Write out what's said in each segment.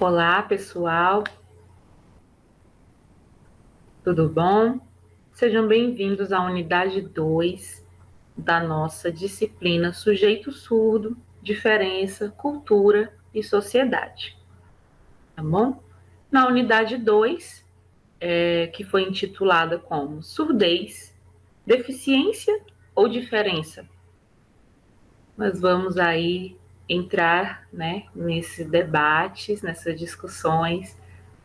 Olá, pessoal. Tudo bom? Sejam bem-vindos à unidade 2 da nossa disciplina Sujeito Surdo, Diferença, Cultura e Sociedade. Tá bom? Na unidade 2, que foi intitulada como Surdez, Deficiência ou Diferença? Nós vamos aí entrar, nesses debates, nessas discussões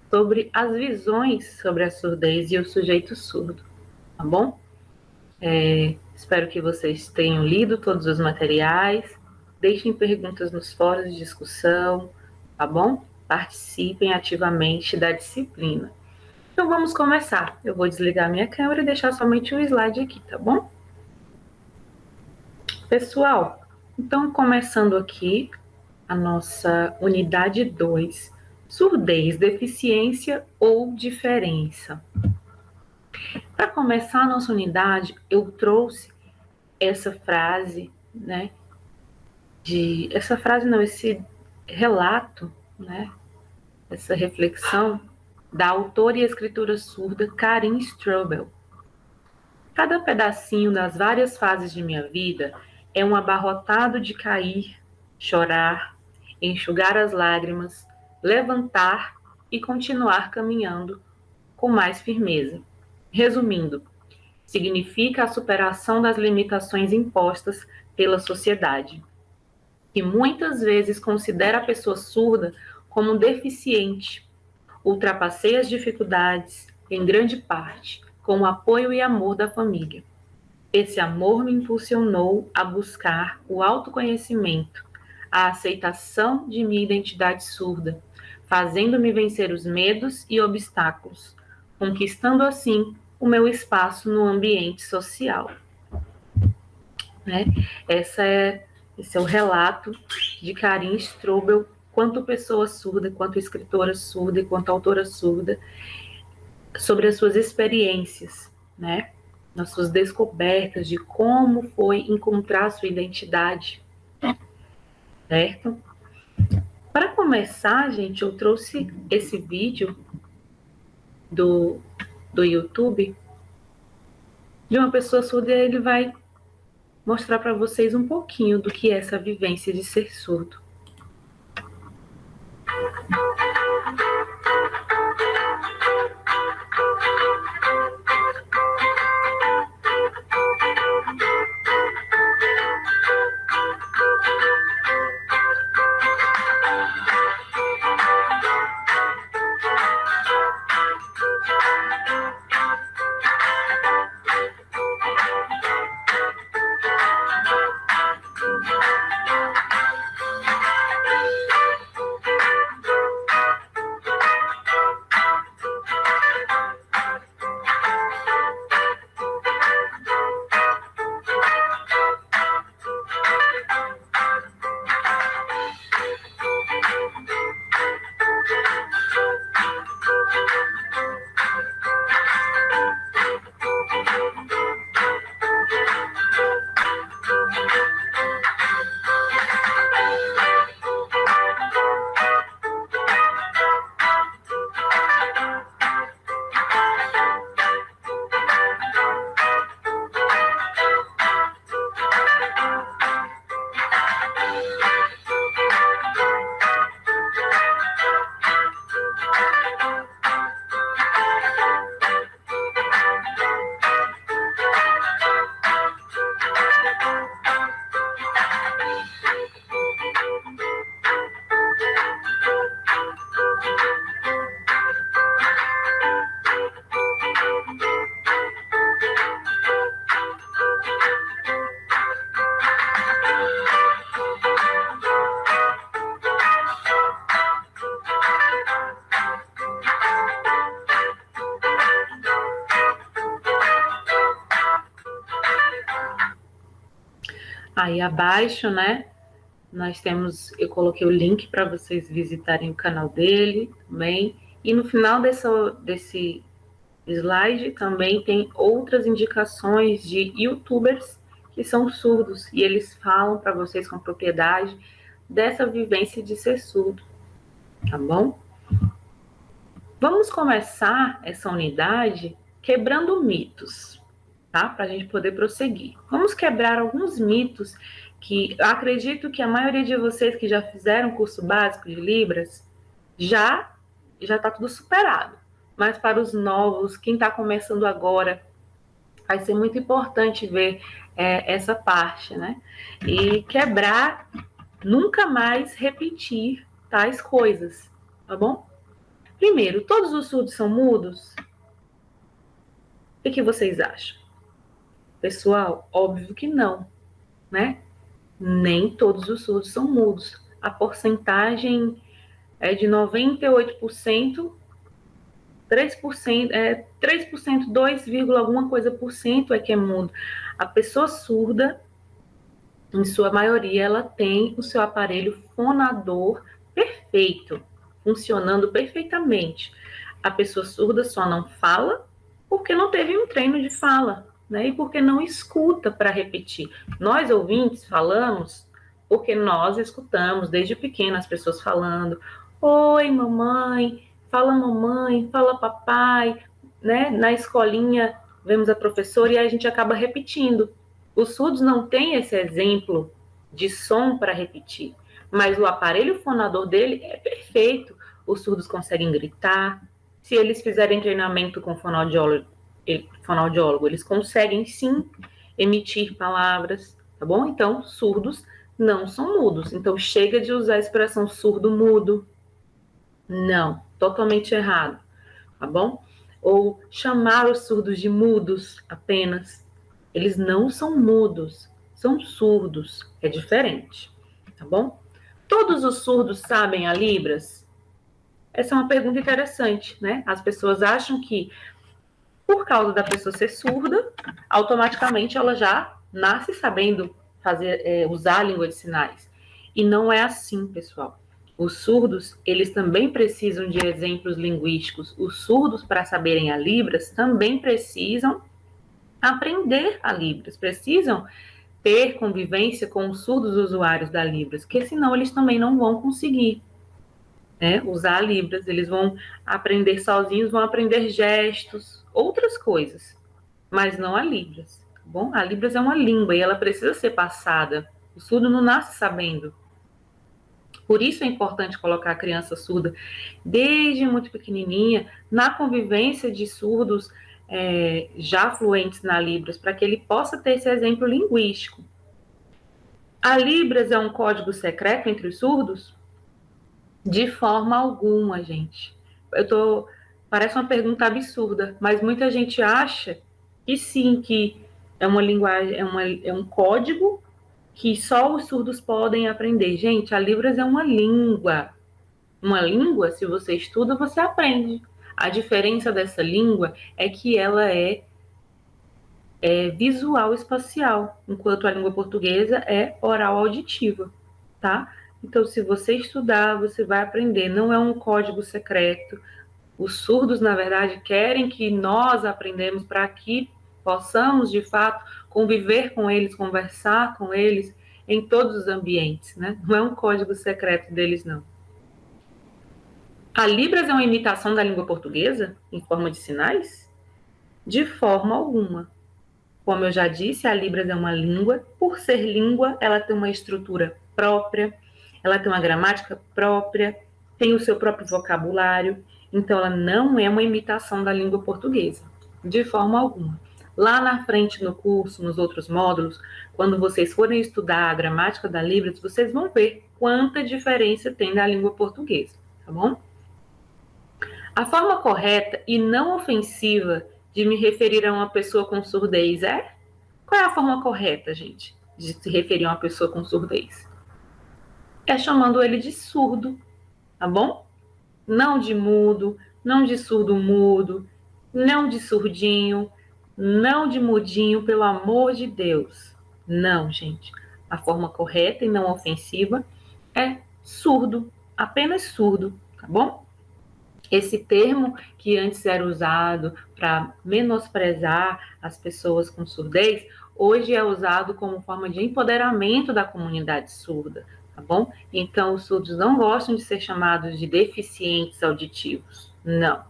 sobre as visões sobre a surdez e o sujeito surdo, tá bom? Espero que vocês tenham lido todos os materiais, deixem perguntas nos fóruns de discussão, tá bom? Participem ativamente da disciplina. Então vamos começar. Eu vou desligar minha câmera e deixar somente um slide aqui, tá bom? Pessoal, então começando aqui a nossa unidade 2, surdez, deficiência ou diferença. Para começar a nossa unidade, eu trouxe essa frase, esse relato, essa reflexão da autora e escritora surda Karin Strobel. Cada pedacinho das várias fases de minha vida é um abarrotado de cair, chorar, enxugar as lágrimas, levantar e continuar caminhando com mais firmeza. Resumindo, significa a superação das limitações impostas pela sociedade, que muitas vezes considera a pessoa surda como deficiente. Ultrapassei as dificuldades, em grande parte, com o apoio e amor da família. Esse amor me impulsionou a buscar o autoconhecimento, a aceitação de minha identidade surda, fazendo-me vencer os medos e obstáculos, conquistando assim o meu espaço no ambiente social. Esse é o relato de Karin Strobel, quanto pessoa surda, quanto escritora surda e quanto autora surda, sobre as suas experiências, nas suas descobertas de como foi encontrar sua identidade, certo? Para começar, gente, eu trouxe esse vídeo do YouTube de uma pessoa surda e ele vai mostrar para vocês um pouquinho do que é essa vivência de ser surdo. Aí abaixo, eu coloquei o link para vocês visitarem o canal dele também. E no final desse slide também tem outras indicações de YouTubers que são surdos e eles falam para vocês com propriedade dessa vivência de ser surdo, tá bom? Vamos começar essa unidade quebrando mitos, tá? Para a gente poder prosseguir. Vamos quebrar alguns mitos que eu acredito que a maioria de vocês que já fizeram curso básico de Libras já está tudo superado. Mas para os novos, quem está começando agora, vai ser muito importante ver essa parte, né? E quebrar, nunca mais repetir tais coisas, tá bom? Primeiro, todos os surdos são mudos? O que vocês acham? Pessoal, óbvio que não, né? Nem todos os surdos são mudos. A porcentagem é de 98%, 3%, 3%, 2, alguma coisa por cento é que é mudo. A pessoa surda, em sua maioria, ela tem o seu aparelho fonador perfeito, funcionando perfeitamente. A pessoa surda só não fala porque não teve um treino de fala, né? E porque não escuta para repetir. Nós, ouvintes, falamos porque nós escutamos desde pequena as pessoas falando: oi, mamãe, fala papai, né? Na escolinha, vemos a professora e a gente acaba repetindo. Os surdos não têm esse exemplo de som para repetir, mas o aparelho fonador dele é perfeito. Os surdos conseguem gritar. Se eles fizerem treinamento com fonoaudiólogo, eles conseguem sim emitir palavras, tá bom? Então, surdos não são mudos. Então, chega de usar a expressão surdo-mudo. Não, totalmente errado, tá bom? Ou chamar os surdos de mudos apenas. Eles não são mudos, são surdos, é diferente, tá bom? Todos os surdos sabem a Libras? Essa é uma pergunta interessante, né? As pessoas acham que, por causa da pessoa ser surda, automaticamente ela já nasce sabendo usar a língua de sinais. E não é assim, pessoal. Os surdos, eles também precisam de exemplos linguísticos. Os surdos, para saberem a Libras, também precisam aprender a Libras, precisam ter convivência com os surdos usuários da Libras, porque senão eles também não vão conseguir, né, usar a Libras. Eles vão aprender sozinhos, vão aprender gestos, outras coisas, mas não a Libras, tá bom? A Libras é uma língua e ela precisa ser passada. O surdo não nasce sabendo. Por isso é importante colocar a criança surda desde muito pequenininha na convivência de surdos já fluentes na Libras, para que ele possa ter esse exemplo linguístico. A Libras é um código secreto entre os surdos? De forma alguma, gente. Parece uma pergunta absurda, mas muita gente acha que sim, que é uma linguagem, é um código que só os surdos podem aprender. Gente, a Libras é uma língua. Uma língua, se você estuda, você aprende. A diferença dessa língua é que ela é visual espacial, enquanto a língua portuguesa é oral auditiva, tá? Então, se você estudar, você vai aprender. Não é um código secreto. Os surdos, na verdade, querem que nós aprendamos para que possamos, de fato, conviver com eles, conversar com eles em todos os ambientes, né? Não é um código secreto deles, não. A Libras é uma imitação da língua portuguesa em forma de sinais? De forma alguma. Como eu já disse, a Libras é uma língua. Por ser língua, ela tem uma estrutura própria, ela tem uma gramática própria, tem o seu próprio vocabulário. Então, ela não é uma imitação da língua portuguesa, de forma alguma. Lá na frente, no curso, nos outros módulos, quando vocês forem estudar a gramática da Libras, vocês vão ver quanta diferença tem da língua portuguesa, tá bom? A forma correta e não ofensiva de me referir a uma pessoa com surdez é? Qual é a forma correta, gente, de se referir a uma pessoa com surdez? É chamando ele de surdo, tá bom? Não de mudo, não de surdo-mudo, não de surdinho, não de mudinho, pelo amor de Deus. Não, gente. A forma correta e não ofensiva é surdo, apenas surdo, tá bom? Esse termo que antes era usado para menosprezar as pessoas com surdez, hoje é usado como forma de empoderamento da comunidade surda, tá bom? Então, os surdos não gostam de ser chamados de deficientes auditivos, Não.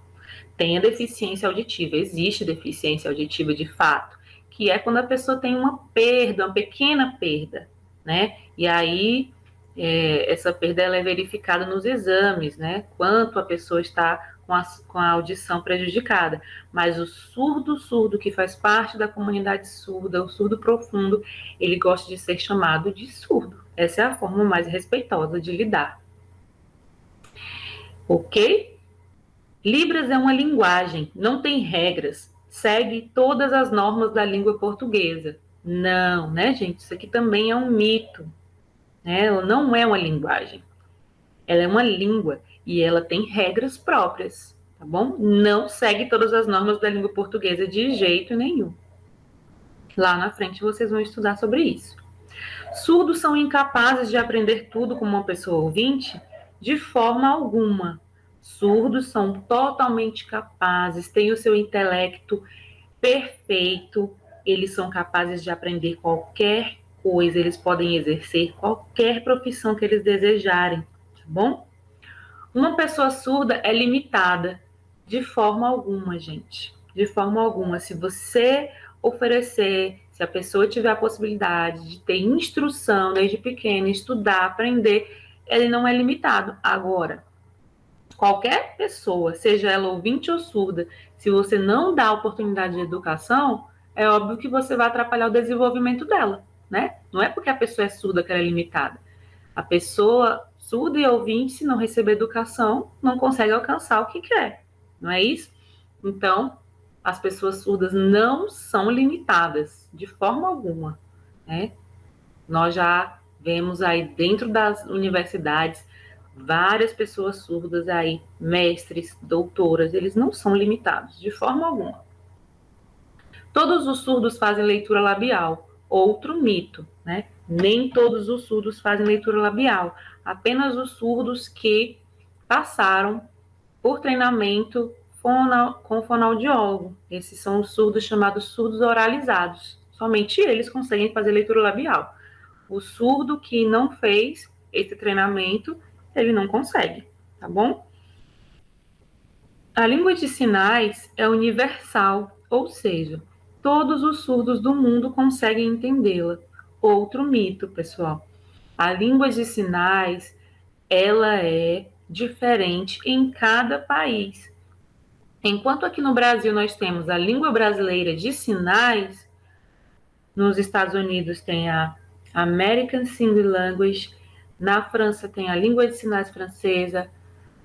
Tem a deficiência auditiva, existe deficiência auditiva de fato, que é quando a pessoa tem uma perda, uma pequena perda, né? E aí, essa perda ela é verificada nos exames, né? Quanto a pessoa está com a audição prejudicada. Mas o surdo que faz parte da comunidade surda, o surdo profundo, ele gosta de ser chamado de surdo. Essa é a forma mais respeitosa de lidar. Ok? Libras é uma linguagem, não tem regras, segue todas as normas da língua portuguesa. Não, né, gente? Isso aqui também é um mito, né? Ela não é uma linguagem. Ela é uma língua e ela tem regras próprias, tá bom? Não segue todas as normas da língua portuguesa de jeito nenhum. Lá na frente vocês vão estudar sobre isso. Surdos são incapazes de aprender tudo como uma pessoa ouvinte? De forma alguma. Surdos são totalmente capazes, têm o seu intelecto perfeito, eles são capazes de aprender qualquer coisa, eles podem exercer qualquer profissão que eles desejarem, tá bom? Uma pessoa surda é limitada de forma alguma, gente. De forma alguma. Se você oferecer, se a pessoa tiver a possibilidade de ter instrução desde pequena, estudar, aprender, ele não é limitado. Agora, qualquer pessoa, seja ela ouvinte ou surda, se você não dá oportunidade de educação, é óbvio que você vai atrapalhar o desenvolvimento dela, né? Não é porque a pessoa é surda que ela é limitada. A pessoa surda e ouvinte, se não receber educação, não consegue alcançar o que quer, não é isso? Então, as pessoas surdas não são limitadas de forma alguma, né? Nós já vemos aí dentro das universidades várias pessoas surdas aí, mestres, doutoras, eles não são limitados de forma alguma. Todos os surdos fazem leitura labial, outro mito, né? Nem todos os surdos fazem leitura labial, apenas os surdos que passaram por treinamento com fonoaudiólogo. Esses são os surdos chamados surdos oralizados. Somente eles conseguem fazer leitura labial. O surdo que não fez esse treinamento, ele não consegue, tá bom? A língua de sinais é universal, ou seja, todos os surdos do mundo conseguem entendê-la. Outro mito, pessoal. A língua de sinais, ela é diferente em cada país. Enquanto aqui no Brasil nós temos a língua brasileira de sinais, nos Estados Unidos tem a American Sign Language, na França tem a língua de sinais francesa,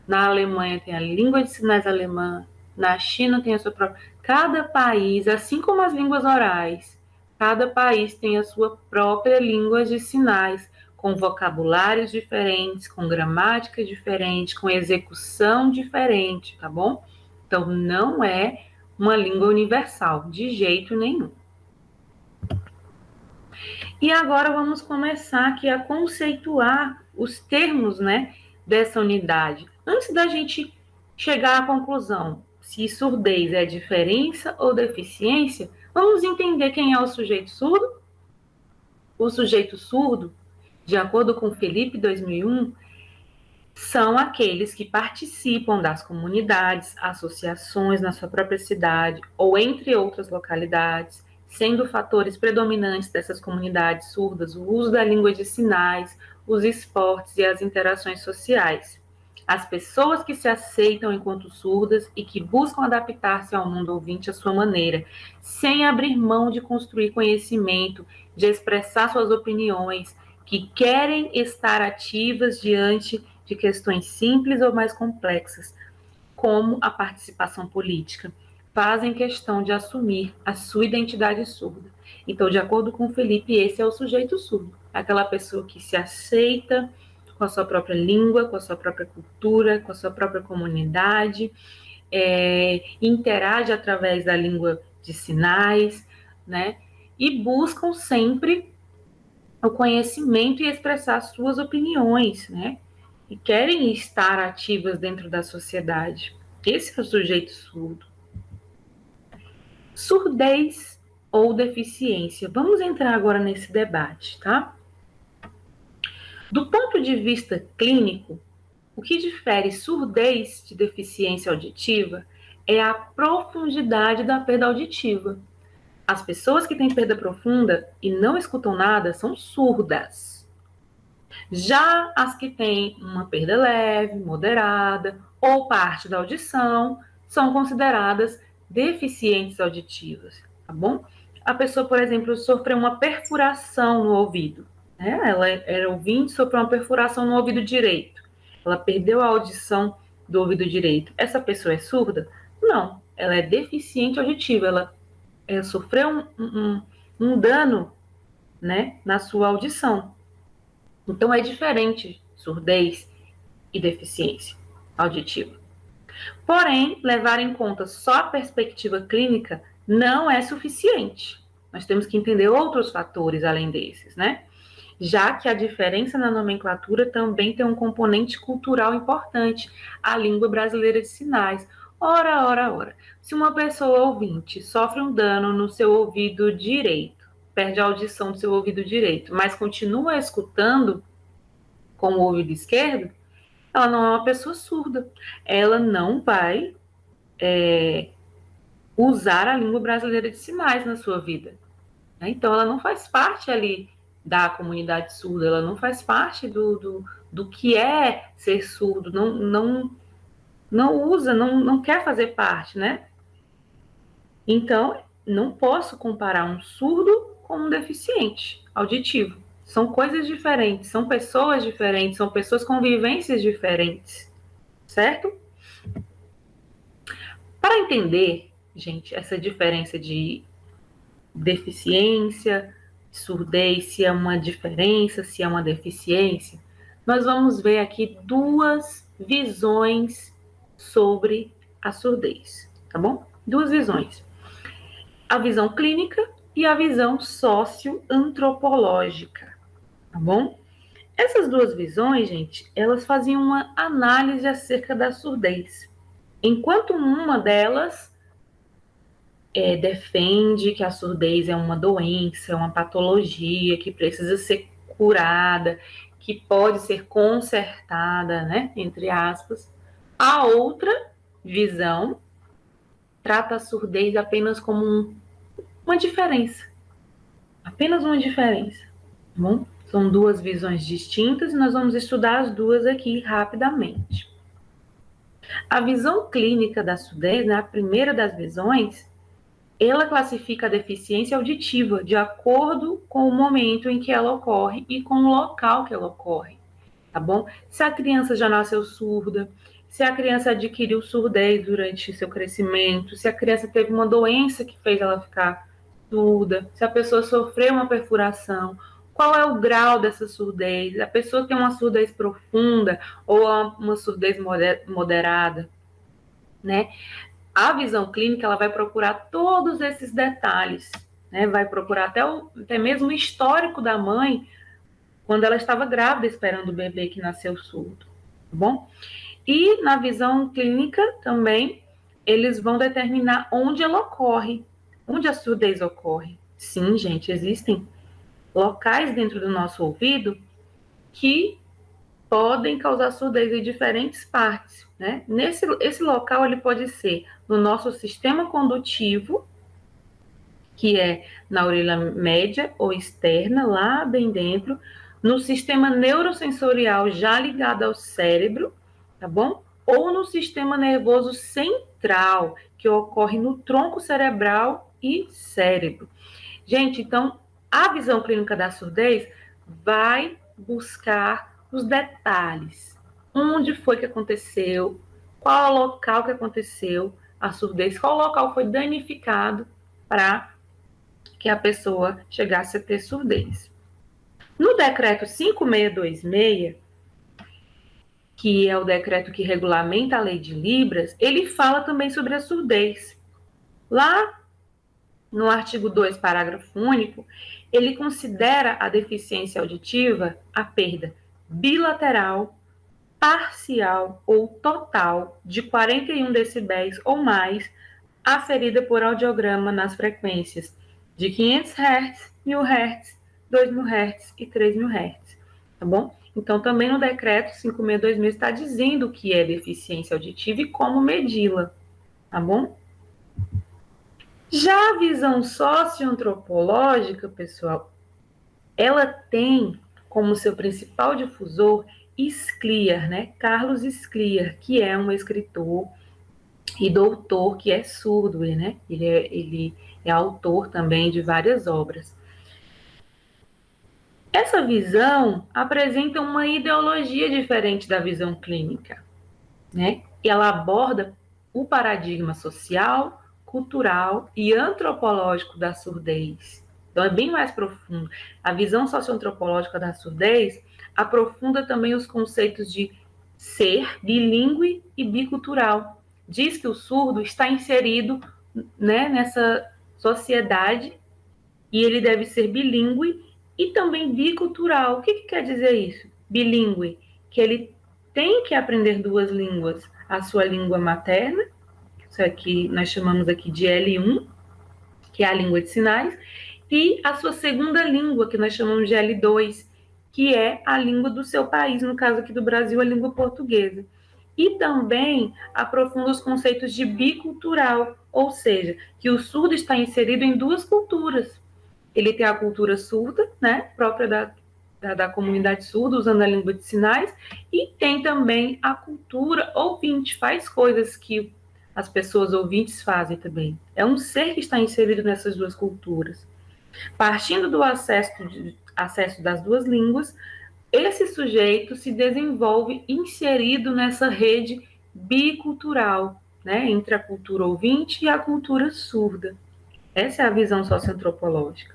na Alemanha tem a língua de sinais alemã, na China tem a sua própria. Cada país, assim como as línguas orais, cada país tem a sua própria língua de sinais, com vocabulários diferentes, com gramática diferente, com execução diferente, tá bom? Então, não é uma língua universal, de jeito nenhum. E agora vamos começar aqui a conceituar os termos, né, dessa unidade. Antes da gente chegar à conclusão se surdez é diferença ou deficiência, vamos entender quem é o sujeito surdo? O sujeito surdo, de acordo com Felipe 2001, são aqueles que participam das comunidades, associações na sua própria cidade ou entre outras localidades, sendo fatores predominantes dessas comunidades surdas o uso da língua de sinais, os esportes e as interações sociais. As pessoas que se aceitam enquanto surdas e que buscam adaptar-se ao mundo ouvinte à sua maneira, sem abrir mão de construir conhecimento, de expressar suas opiniões, que querem estar ativas diante de questões simples ou mais complexas, como a participação política, fazem questão de assumir a sua identidade surda. Então, de acordo com o Felipe, esse é o sujeito surdo, aquela pessoa que se aceita com a sua própria língua, com a sua própria cultura, com a sua própria comunidade, interage através da língua de sinais, né? E buscam sempre o conhecimento e expressar suas opiniões, né? E querem estar ativas dentro da sociedade. Esse é o sujeito surdo. Surdez ou deficiência. Vamos entrar agora nesse debate, tá? Do ponto de vista clínico, O que difere surdez de deficiência auditiva é a profundidade da perda auditiva. As pessoas que têm perda profunda e não escutam nada são surdas. Já as que têm uma perda leve, moderada ou parte da audição são consideradas deficientes auditivas, tá bom? A pessoa, por exemplo, sofreu uma perfuração no ouvido, né? Ela era ouvinte, sofreu uma perfuração no ouvido direito. Ela perdeu a audição do ouvido direito. Essa pessoa é surda? Não, ela é deficiente auditiva. Ela sofreu um dano, né, na sua audição. Então é diferente surdez e deficiência auditiva. Porém, levar em conta só a perspectiva clínica não é suficiente. Nós temos que entender outros fatores além desses, né? Já que a diferença na nomenclatura também tem um componente cultural importante, a língua brasileira de sinais. Ora. Se uma pessoa ouvinte sofre um dano no seu ouvido direito, perde a audição do seu ouvido direito, mas continua escutando com o ouvido esquerdo, ela não é uma pessoa surda. Ela não vai usar a língua brasileira de sinais na sua vida. Então, ela não faz parte ali da comunidade surda, ela não faz parte do que é ser surdo, não usa, não quer fazer parte, né? Então, não posso comparar um surdo com um deficiente auditivo. São coisas diferentes, são pessoas com vivências diferentes, certo? Para entender, gente, essa diferença de deficiência, surdez, se é uma diferença, se é uma deficiência, nós vamos ver aqui duas visões sobre a surdez, tá bom? Duas visões. A visão clínica e a visão socioantropológica, tá bom? Essas duas visões, gente, elas faziam uma análise acerca da surdez. Enquanto uma delas defende que a surdez é uma doença, é uma patologia que precisa ser curada, que pode ser consertada, né, entre aspas. A outra visão trata a surdez apenas como uma diferença, apenas uma diferença, tá bom? São duas visões distintas e nós vamos estudar as duas aqui rapidamente. A visão clínica da surdez, né, a primeira das visões, ela classifica a deficiência auditiva de acordo com o momento em que ela ocorre e com o local que ela ocorre, tá bom? Se a criança já nasceu surda, se a criança adquiriu surdez durante seu crescimento, se a criança teve uma doença que fez ela ficar surda, se a pessoa sofreu uma perfuração, qual é o grau dessa surdez? A pessoa tem uma surdez profunda ou uma surdez moderada, né? A visão clínica, ela vai procurar todos esses detalhes, né? Vai procurar até mesmo o histórico da mãe quando ela estava grávida esperando o bebê que nasceu surdo, tá bom? E na visão clínica também, eles vão determinar onde ela ocorre, onde a surdez ocorre. Sim, gente, existem locais dentro do nosso ouvido que podem causar surdez em diferentes partes, né? Esse local ele pode ser no nosso sistema condutivo, que é na orelha média ou externa, lá bem dentro, no sistema neurosensorial já ligado ao cérebro, tá bom? Ou no sistema nervoso central, que ocorre no tronco cerebral e cérebro. Gente, então, a visão clínica da surdez vai buscar os detalhes. Onde foi que aconteceu? Qual é o local que aconteceu a surdez? Qual local foi danificado para que a pessoa chegasse a ter surdez? No decreto 5626, que é o decreto que regulamenta a lei de Libras, ele fala também sobre a surdez. Lá no artigo 2, parágrafo único, ele considera a deficiência auditiva a perda bilateral, parcial ou total de 41 decibéis ou mais, aferida por audiograma nas frequências de 500 Hz, 1000 Hz, 2000 Hz e 3000 Hz, tá bom? Então, também no decreto 5626 está dizendo o que é deficiência auditiva e como medi-la, tá bom? Já a visão socioantropológica, pessoal, ela tem como seu principal difusor Scliar, né? Carlos Scliar, que é um escritor e doutor que é surdo, né? Ele é autor também de várias obras. Essa visão apresenta uma ideologia diferente da visão clínica, né? E ela aborda o paradigma social, cultural e antropológico da surdez. Então, é bem mais profundo. A visão socioantropológica da surdez aprofunda também os conceitos de ser bilíngue e bicultural. Diz que o surdo está inserido, né, nessa sociedade e ele deve ser bilíngue e também bicultural. O que quer dizer isso? Bilíngue, que ele tem que aprender duas línguas, a sua língua materna, isso aqui nós chamamos aqui de L1, que é a língua de sinais, e a sua segunda língua, que nós chamamos de L2, que é a língua do seu país, no caso aqui do Brasil, a língua portuguesa. E também aprofunda os conceitos de bicultural, ou seja, que o surdo está inserido em duas culturas. Ele tem a cultura surda, né, própria da comunidade surda, usando a língua de sinais, e tem também a cultura ouvinte, faz coisas que as pessoas ouvintes fazem também. É um ser que está inserido nessas duas culturas. Partindo do acesso das duas línguas, esse sujeito se desenvolve inserido nessa rede bicultural, né, entre a cultura ouvinte e a cultura surda. Essa é a visão socioantropológica.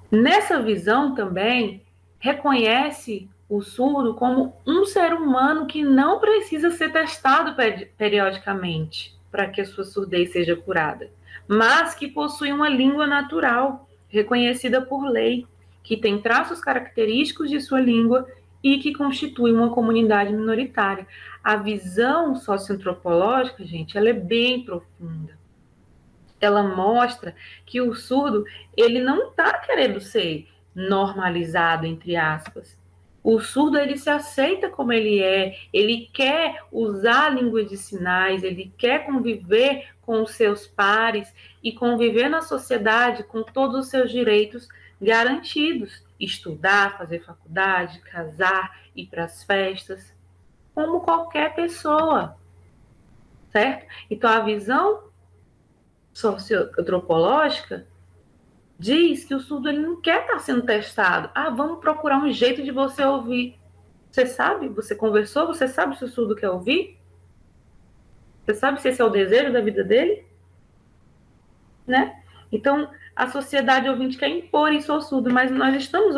Nessa visão também, reconhece o surdo como um ser humano que não precisa ser testado periodicamente para que a sua surdez seja curada, mas que possui uma língua natural, reconhecida por lei, que tem traços característicos de sua língua e que constitui uma comunidade minoritária. A visão socioantropológica, gente, ela é bem profunda. Ela mostra que o surdo, ele não está querendo ser normalizado, entre aspas. O surdo, ele se aceita como ele quer usar a língua de sinais, ele quer conviver com os seus pares e conviver na sociedade com todos os seus direitos garantidos. Estudar, fazer faculdade, casar, ir para as festas, como qualquer pessoa, certo? Então, a visão socioantropológica diz que o surdo ele não quer estar sendo testado. Vamos procurar um jeito de você ouvir. Você sabe? Você conversou? Você sabe se o surdo quer ouvir? Você sabe se esse é o desejo da vida dele? Né? Então, a sociedade ouvinte quer impor isso ao surdo, mas nós estamos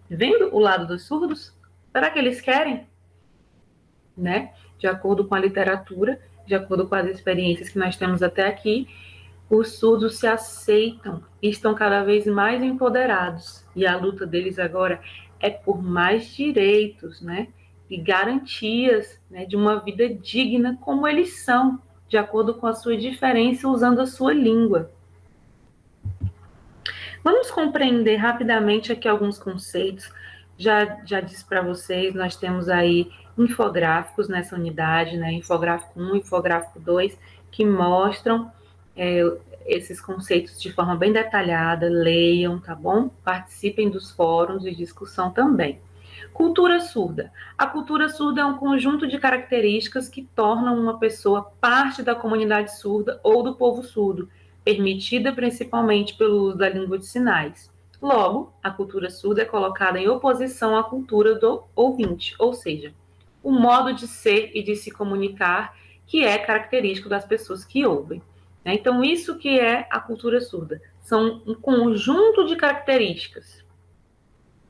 vendo o lado dos surdos? Será que eles querem? Né? De acordo com a literatura, de acordo com as experiências que nós temos até aqui, os surdos se aceitam e estão cada vez mais empoderados. E a luta deles agora é por mais direitos, né? E garantias, né, de uma vida digna como eles são, de acordo com a sua diferença, usando a sua língua. Vamos compreender rapidamente aqui alguns conceitos. Já disse para vocês, nós temos aí infográficos nessa unidade, né? Infográfico 1, infográfico 2, que mostram esses conceitos de forma bem detalhada, leiam, tá bom? Participem dos fóruns de discussão também. Cultura surda. A cultura surda é um conjunto de características que tornam uma pessoa parte da comunidade surda ou do povo surdo, permitida principalmente pelo uso da língua de sinais. Logo, a cultura surda é colocada em oposição à cultura do ouvinte, ou seja, o modo de ser e de se comunicar que é característico das pessoas que ouvem. Então, isso que é a cultura surda. São um conjunto de características,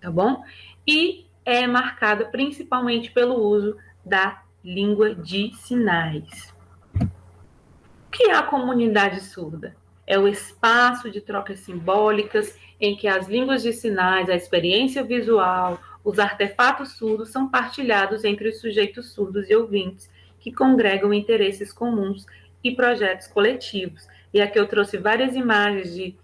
tá bom? E é marcada principalmente pelo uso da língua de sinais. O que é a comunidade surda? É o espaço de trocas simbólicas em que as línguas de sinais, a experiência visual, os artefatos surdos são partilhados entre os sujeitos surdos e ouvintes que congregam interesses comuns e projetos coletivos. E aqui eu trouxe várias imagens de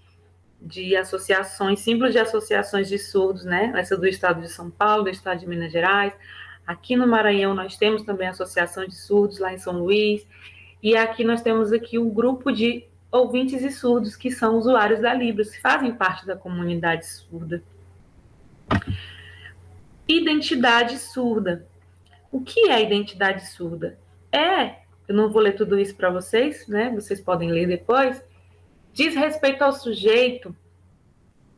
de associações, símbolos de associações de surdos, né? Essa do estado de São Paulo, do estado de Minas Gerais. Aqui no Maranhão nós temos também a Associação de Surdos, lá em São Luís. E aqui nós temos aqui um grupo de ouvintes e surdos que são usuários da Libras, que fazem parte da comunidade surda. Identidade surda. O que é identidade surda? Eu não vou ler tudo isso para vocês, né? Vocês podem ler depois. Diz respeito ao sujeito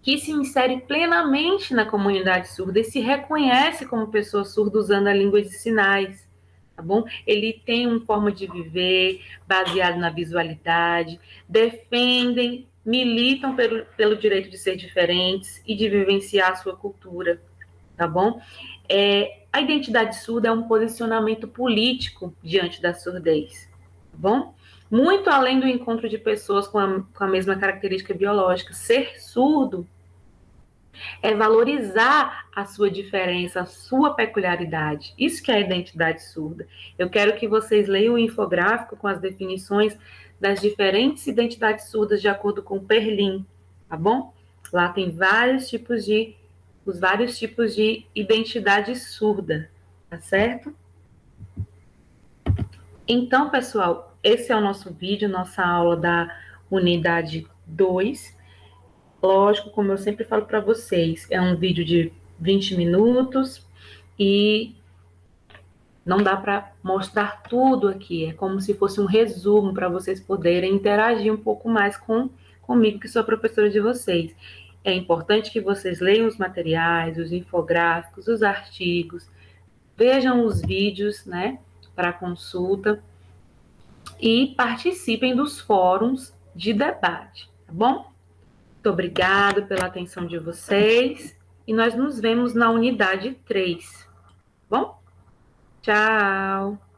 que se insere plenamente na comunidade surda e se reconhece como pessoa surda usando a língua de sinais, tá bom? Ele tem uma forma de viver baseado na visualidade, defendem, militam pelo direito de ser diferentes e de vivenciar a sua cultura, tá bom? A identidade surda é um posicionamento político diante da surdez, tá bom? Muito além do encontro de pessoas com a mesma característica biológica. Ser surdo é valorizar a sua diferença, a sua peculiaridade. Isso que é a identidade surda. Eu quero que vocês leiam o infográfico com as definições das diferentes identidades surdas de acordo com o Perlin, tá bom? Lá tem os vários tipos de identidade surda, tá certo? Então, pessoal, esse é o nosso vídeo, nossa aula da unidade 2. Lógico, como eu sempre falo para vocês, é um vídeo de 20 minutos e não dá para mostrar tudo aqui. É como se fosse um resumo para vocês poderem interagir um pouco mais comigo, que sou a professora de vocês. É importante que vocês leiam os materiais, os infográficos, os artigos, vejam os vídeos, né, para consulta e participem dos fóruns de debate, tá bom? Muito obrigada pela atenção de vocês e nós nos vemos na unidade 3, tá bom? Tchau!